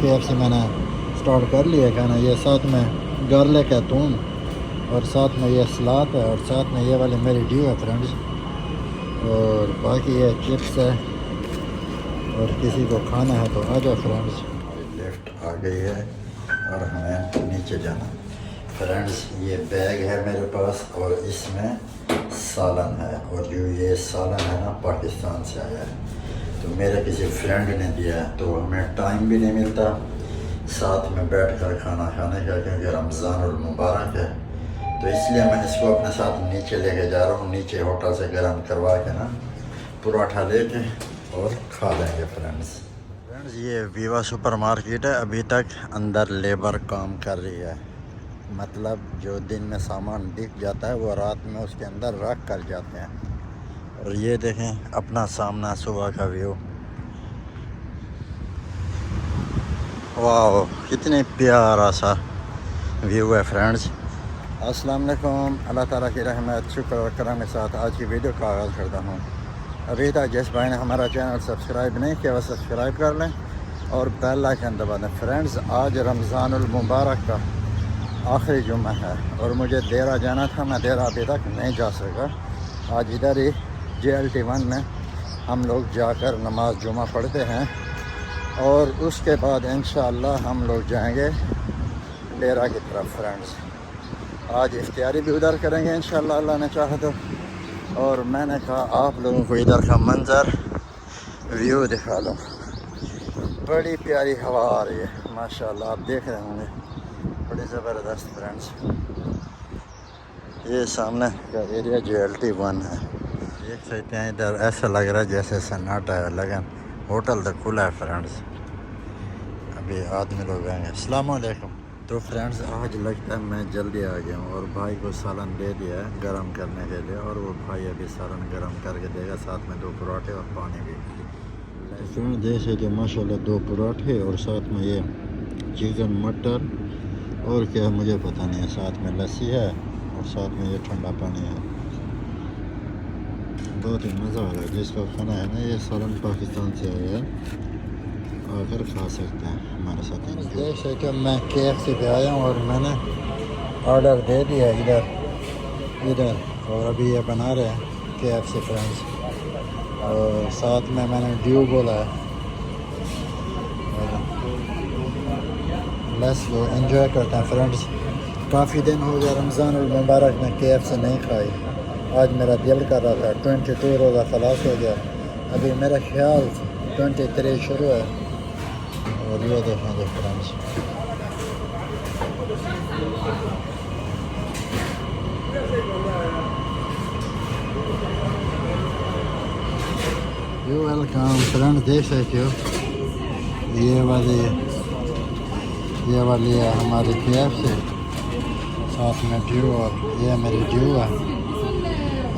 KFC मैंने start कर लिया खाना। ये साथ में गार्लिक है, थूम, और साथ में ये सलाद है, और साथ में ये वाली मेरी ड्यू है फ्रेंड्स, और बाकी ये चिप्स है। और किसी को खाना है तो आ जाओ फ्रेंड्स। लिफ्ट आ गई है और हमें नीचे जाना। फ्रेंड्स ये बैग है मेरे पास और इसमें सालन है, और जो ये सालन है ना पाकिस्तान से आया है, तो मेरे किसी फ्रेंड ने दिया है। तो हमें टाइम भी नहीं मिलता साथ में बैठ कर खाना खाने का, क्योंकि रमज़ानुल मुबारक है। तो इसलिए मैं इसको अपने साथ नीचे लेके जा रहा हूँ। नीचे होटल से गर्म करवा के ना पराठा लेके और खा लेंगे फ्रेंड्स। ये वीवा सुपर मार्केट है। अभी तक अंदर लेबर काम कर रही है, मतलब जो दिन में सामान बिक जाता है वो रात में उसके अंदर रख कर जाते हैं। और ये देखें अपना सामना सुबह का व्यू, वाह कितने प्यारा सा व्यू है फ्रेंड्स। अस्सलाम वालेकुम। अल्लाह ताला की रहमत शुक्र और करम के साथ आज की वीडियो का आगाज़ करता हूँ। अभी तक जिस भाई ने हमारा चैनल सब्सक्राइब नहीं किया वह सब्सक्राइब कर लें और बेल आइकन दबा दें। फ्रेंड्स आज रमज़ानुल मुबारक का आखिरी जुम्मा है और मुझे देरा जाना था, मैं देरा अभी तक नहीं जा सका। आज इधर ही JLT1 में हम लोग जाकर नमाज जुमा पढ़ते हैं और उसके बाद इंशाअल्लाह हम लोग जाएंगे डेरा की तरफ फ्रेंड्स। आज इफ्तियारी भी उधर करेंगे इंशाअल्लाह अल्लाह ने चाहा तो। और मैंने कहा आप लोगों को इधर का मंज़र व्यू दिखा लो। बड़ी प्यारी हवा आ रही है माशाल्लाह, आप देख रहे होंगे, बड़ी ज़बरदस्त फ्रेंड्स। ये सामने का एरिया JLT1 है। देख सकते हैं इधर ऐसा लग रहा है जैसे सन्नाटा है, लेकिन होटल तो खुला है फ्रेंड्स। अभी आदमी लोग आएंगे। अस्सलाम वालेकुम। तो फ्रेंड्स आज लगता है मैं जल्दी आ गया हूँ और भाई को सालन दे दिया है गरम करने के लिए, और वो भाई अभी सालन गरम करके देगा, साथ में 2 पराठे और पानी भी। फ्रेंड्स देख सकते माशाल्लाह 2 पराठे और साथ में ये चिकन मटर और क्या मुझे पता नहीं है, साथ में लस्सी है और साथ में ये ठंडा पानी है। बहुत ही मज़ा आ रहा है। जिसका खाना है ना ये सालन पाकिस्तान से आया है, आकर खा सकते हैं हमारे साथ। देख सकते हो मैं KFC पे आया हूँ और मैंने ऑर्डर दे दिया इधर और अभी ये बना रहे हैं KFC फ्रेंड्स, और साथ में मैंने ड्यू बोला है। लेट्स गो एंजॉय करते हैं फ्रेंड्स। काफ़ी दिन हो गया रमज़ानुल मुबारक में KFC नहीं खाई। आज मेरा दिल कर रहा था। 22 रोज़ा खलास हो गया, अभी मेरा ख्याल 23 शुरू है। और ये देखेंगे फ्रेंड्स यू वेलकम फ्रेंड्स। देख सकते हो ये वाली है हमारी KFC, साथ में ड्यू, और ये मेरी ड्यू है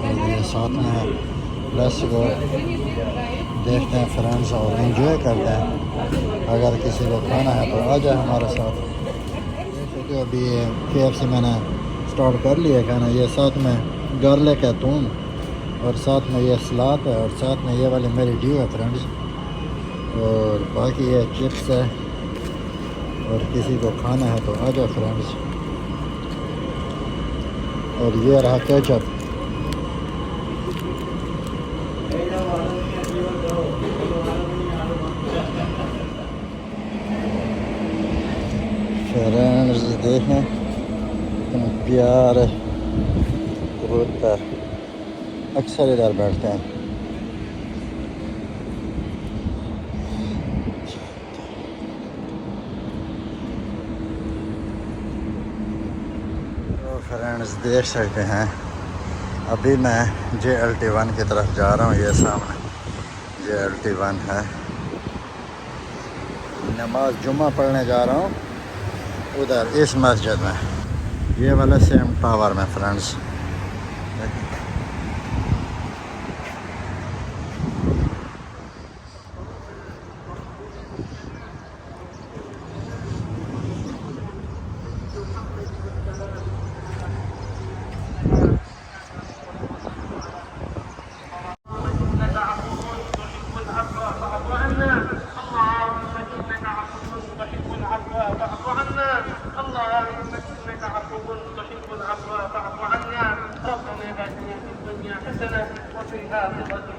और ये साथ में है। लेट्स गो देखते हैं फ्रेंड्स और एंजॉय करते हैं। अगर किसी को खाना है तो आ जाए हमारे साथ। देख सकते हो अभी KFC मैंने स्टार्ट कर लिया खाना। ये साथ में गार्लिक है, थूम, और साथ में ये सलाद है, और साथ में ये वाली मेरी ड्यू है फ्रेंड्स, और बाकी ये चिप्स है। और किसी को खाना है तो आ जाओ फ्रेंड्स। और ये रहा केचप। फ्रेंड्स देखें इतने प्यारे कबूतर अक्सर इधर बैठते हैं। तो फ्रेंड्स देख सकते हैं अभी मैं JLT1 की तरफ जा रहा हूँ। ये सामने JLT1 है। नमाज जुम्मा पढ़ने जा रहा हूँ उधर इस मस्जिद में, ये वाला सेम टावर में फ्रेंड्स।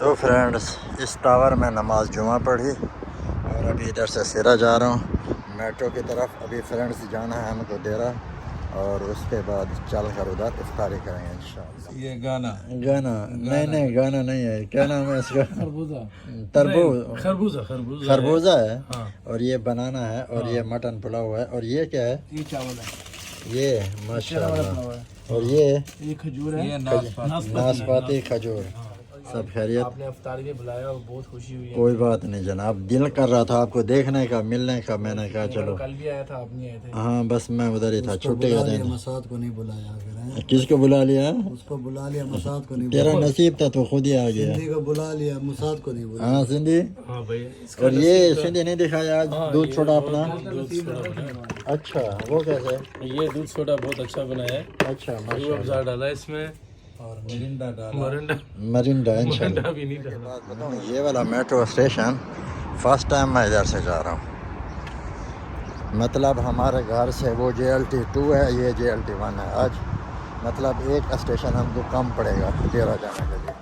तो फ्रेंड्स इस टावर में नमाज जुमा पढ़ी और अभी इधर से सिरा जा रहा हूँ मेट्रो की तरफ। अभी फ्रेंड्स जाना है हमको देरा और उसके बाद चल कर उधर इफ्तारी करेंगे इंशाअल्लाह। ये गाना नहीं गाना नहीं है। क्या नाम है इसका? खरबूजा है। हाँ। और ये बनाना है और ये मटन पुलाव है और ये क्या है? ये चावल है, ये माशाल्लाह। और ये खजूर है, ये नाशपाती खजूर। सब खैरियत? आपने अफ्तार के बुलाया और बहुत खुशी हुई है। कोई बात नहीं जनाब, दिल कर रहा था आपको देखने का मिलने का। मैंने कहा चलो। कल भी आया था, आप नहीं आए थे। हाँ बस मैं उधर ही था, छुट्टी का दिन। मसाद को नहीं बुलाया फिर हैं? किसको बुला लिया? उसको बुला लिया, मसाद को नहीं तेरा नसीब था तो खुद ही आ गया। सिंधी को बुला लिया, मसाद को नहीं बुलाया। हाँ सिंधी। हाँ भाई, और ये सिंधी नहीं दिखाया आज दूध छोड़ा अपना। अच्छा वो कैसे? ये दूध सोडा बहुत अच्छा बनाया है। अच्छा रूह माशाल्लाह। अफ़ज़ा डाला है इसमें और मिरिंडा डाला। मरिंडा इंशाल्लाह। भी नहीं डाला। ये वाला मेट्रो स्टेशन फर्स्ट टाइम मैं इधर से जा रहा हूँ। मतलब हमारे घर से वो JLT2 है, ये JLT1 है। आज मतलब एक स्टेशन हमको कम पड़ेगा देरा जाने के लिए।